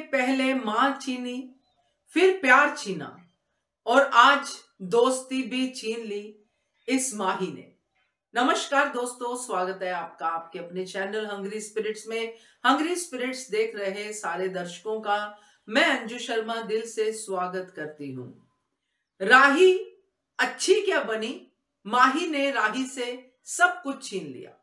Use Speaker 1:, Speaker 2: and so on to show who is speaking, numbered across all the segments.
Speaker 1: पहले मां छीनी, फिर प्यार छीना और आज दोस्ती भी छीन ली इस माही ने। नमस्कार दोस्तों, स्वागत है आपका आपके अपने चैनल हंग्री स्पिरिट्स में। हंग्री स्पिरिट्स देख रहे सारे दर्शकों का मैं अंजू शर्मा दिल से स्वागत करती हूं। राही अच्छी क्या बनी, माही ने राही से सब कुछ छीन लिया।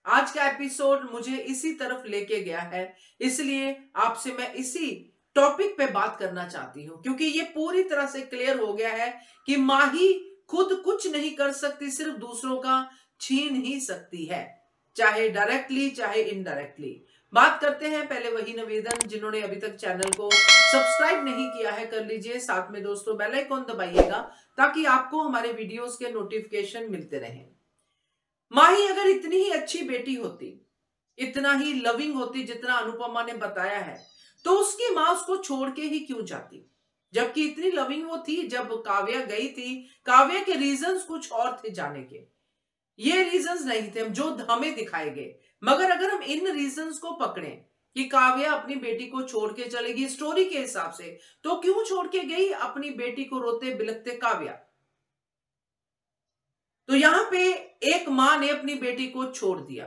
Speaker 1: आज का एपिसोड मुझे इसी तरफ लेके गया है, इसलिए आपसे मैं इसी टॉपिक पे बात करना चाहती हूं, क्योंकि ये पूरी तरह से क्लियर हो गया है कि माही खुद कुछ नहीं कर सकती, सिर्फ दूसरों का छीन ही सकती है, चाहे डायरेक्टली चाहे इनडायरेक्टली। बात करते हैं, पहले वही निवेदन, जिन्होंने अभी तक चैनल को सब्सक्राइब नहीं किया है कर लीजिए, साथ में दोस्तों बेल आइकन दबाइएगा ताकि आपको हमारे वीडियोस के नोटिफिकेशन मिलते रहें। माही अगर इतनी ही अच्छी बेटी होती, इतना ही लविंग होती जितना अनुपमा ने बताया है, तो उसकी मां उसको छोड़ के ही क्यों जाती? जबकि इतनी लविंग वो थी। जब काव्या गई थी, काव्या के रीजंस कुछ और थे जाने के, ये रीजंस नहीं थे जो हमें दिखाए गए। मगर अगर हम इन रीजंस को पकड़े कि काव्या अपनी बेटी को छोड़ के चलेगी स्टोरी के हिसाब से, तो क्यों छोड़ के गई अपनी बेटी को रोते बिलखते काव्या? तो यहां पे एक मां ने अपनी बेटी को छोड़ दिया,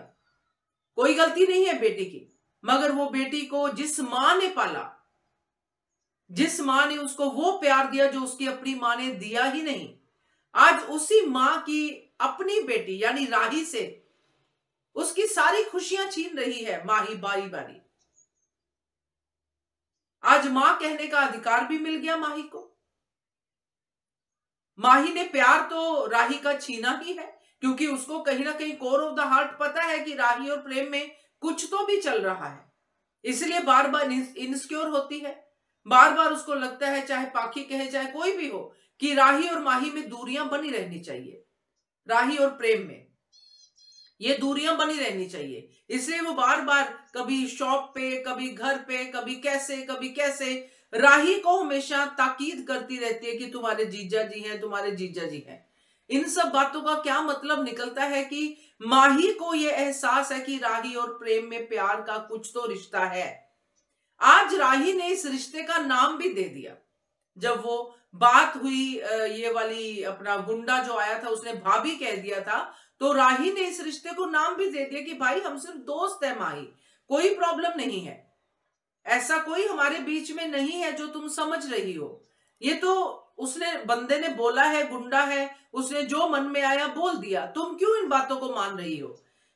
Speaker 1: कोई गलती नहीं है बेटी की, मगर वो बेटी को जिस मां ने पाला, जिस मां ने उसको वो प्यार दिया जो उसकी अपनी मां ने दिया ही नहीं, आज उसी मां की अपनी बेटी यानी राही से उसकी सारी खुशियां छीन रही है माही बारी बारी। आज मां कहने का अधिकार भी मिल गया माही को। माही ने प्यार तो राही का छीना ही है, क्योंकि उसको कहीं ना कहीं कोर ऑफ द हार्ट पता है कि राही और प्रेम में कुछ तो भी चल रहा है, इसलिए बार बार इनसिक्योर होती है। बार बार उसको लगता है, चाहे पाखी कहे चाहे कोई भी हो, कि राही और माही में दूरियां बनी रहनी चाहिए, राही और प्रेम में ये दूरियां बनी रहनी चाहिए। इसलिए वो बार बार कभी शॉप पे, कभी घर पे, कभी कैसे राही को हमेशा ताकीद करती रहती है कि तुम्हारे जीजा जी हैं, तुम्हारे जीजा जी हैं। इन सब बातों का क्या मतलब निकलता है कि माही को यह एहसास है कि राही और प्रेम में प्यार का कुछ तो रिश्ता है। आज राही ने इस रिश्ते का नाम भी दे दिया। जब वो बात हुई, ये वाली अपना गुंडा जो आया था उसने भाभी कह दिया था, तो राही ने इस रिश्ते को नाम भी दे दिया कि भाई हम सिर्फ दोस्त है माही, कोई प्रॉब्लम नहीं है, ऐसा कोई हमारे बीच में नहीं है जो तुम समझ रही हो। ये तो उसने बंदे ने बोला है, गुंडा है, उसने जो मन में आया बोल दिया, तुम क्यों इन बातों को मान रही हो?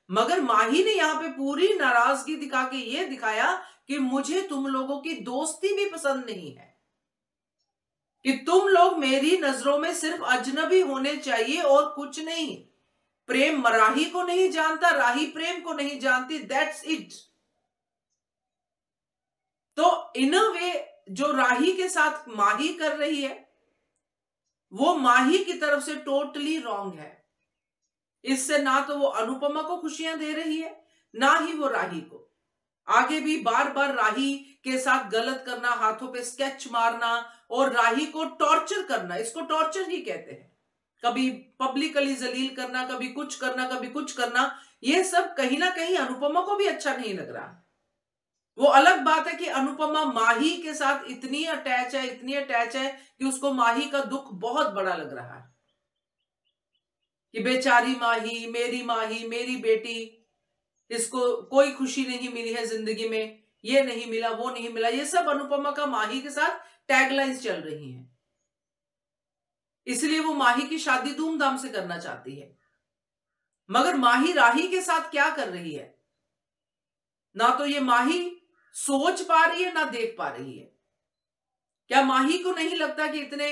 Speaker 1: मगर माही ने यहां पे पूरी नाराजगी दिखा के ये दिखाया कि मुझे तुम लोगों की दोस्ती भी पसंद नहीं है, कि तुम लोग मेरी नजरों में सिर्फ अजनबी होने चाहिए और कुछ नहीं। प्रेम राही को नहीं जानता, राही प्रेम को नहीं जानती, दैट्स इट। तो इन अ वे जो राही के साथ माही कर रही है, वो माही की तरफ से टोटली रॉन्ग है। इससे ना तो वो अनुपमा को खुशियां दे रही है, ना ही वो राही को। आगे भी बार बार राही के साथ गलत करना, हाथों पे स्केच मारना और राही को टॉर्चर करना, इसको टॉर्चर ही कहते हैं। कभी पब्लिकली जलील करना, कभी कुछ करना, कभी कुछ करना, ये सब कहीं ना कहीं अनुपमा को भी अच्छा नहीं लग रहा। वो अलग बात है कि अनुपमा माही के साथ इतनी अटैच है, इतनी अटैच है कि उसको माही का दुख बहुत बड़ा लग रहा है कि बेचारी माही, मेरी बेटी, इसको कोई खुशी नहीं मिली है जिंदगी में, ये नहीं मिला, वो नहीं मिला। ये सब अनुपमा का माही के साथ टैगलाइंस चल रही हैं, इसलिए वो माही की शादी धूमधाम से करना चाहती है। मगर माही राही के साथ क्या कर रही है, ना तो ये माही सोच पा रही है, ना देख पा रही है। क्या माही को नहीं लगता कि इतने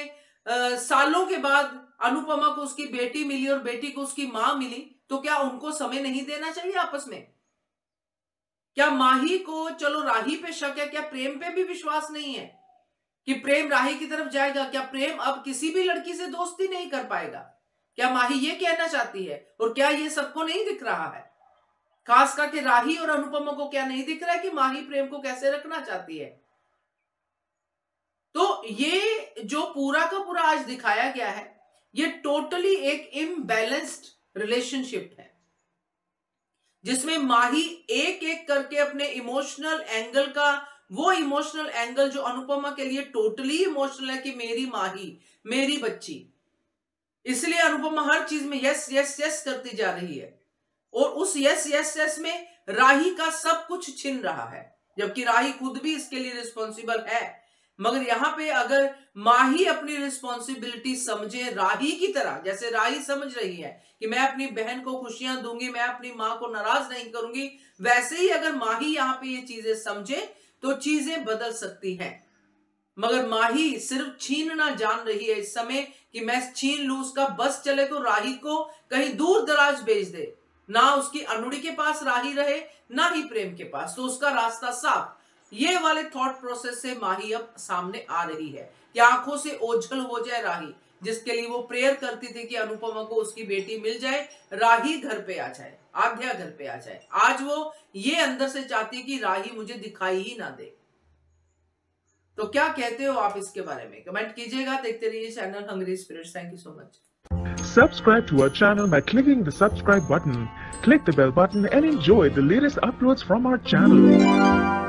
Speaker 1: सालों के बाद अनुपमा को उसकी बेटी मिली और बेटी को उसकी मां मिली, तो क्या उनको समय नहीं देना चाहिए आपस में? क्या माही को, चलो राही पे शक है, क्या प्रेम पे भी विश्वास नहीं है कि प्रेम राही की तरफ जाएगा? क्या प्रेम अब किसी भी लड़की से दोस्ती नहीं कर पाएगा? क्या माही ये कहना चाहती है? और क्या ये सबको नहीं दिख रहा है? खास करके राही और अनुपमा को क्या नहीं दिख रहा है कि माही प्रेम को कैसे रखना चाहती है? तो ये जो पूरा का पूरा आज दिखाया गया है, ये टोटली एक इम्बैलेंस्ड रिलेशनशिप है, जिसमें माही एक एक करके अपने इमोशनल एंगल का वो इमोशनल एंगल जो अनुपमा के लिए टोटली इमोशनल है कि मेरी माही, मेरी बच्ची, इसलिए अनुपमा हर चीज में यस यस यस करती जा रही है और उस यस यस यस में राही का सब कुछ छिन रहा है, जबकि राही खुद भी इसके लिए रिस्पॉन्सिबल है। मगर यहां पे अगर माही अपनी रिस्पॉन्सिबिलिटी समझे राही की तरह, जैसे राही समझ रही है कि मैं अपनी बहन को खुशियां दूंगी, मैं अपनी मां को नाराज नहीं करूंगी, वैसे ही अगर माही यहां पे ये चीजें समझे तो चीजें बदल सकती हैं। मगर माही सिर्फ छीनना जान रही है इस समय कि मैं छीन लूं, उसका बस चले तो राही को कहीं दूर दराज भेज दे, ना उसकी अनुड़ी के पास राही रहे ना ही प्रेम के पास, तो उसका रास्ता साफ। ये वाले थॉट प्रोसेस से माही अब सामने आ रही है कि आंखों से ओझल हो जाए राही, जिसके लिए वो प्रेयर करती थी कि अनुपमा को उसकी बेटी मिल जाए, राही घर पे आ जाए, आध्या घर पे आ जाए। आज वो ये अंदर से चाहती है कि राही मुझे दिखाई ही ना दे। तो क्या कहते हो आप इसके बारे में? कमेंट कीजिएगा। देखते रहिए channel Hungry Spirits. Thank you so much.
Speaker 2: Subscribe to our channel by clicking the subscribe button. Click the bell button and enjoy the latest uploads from our channel.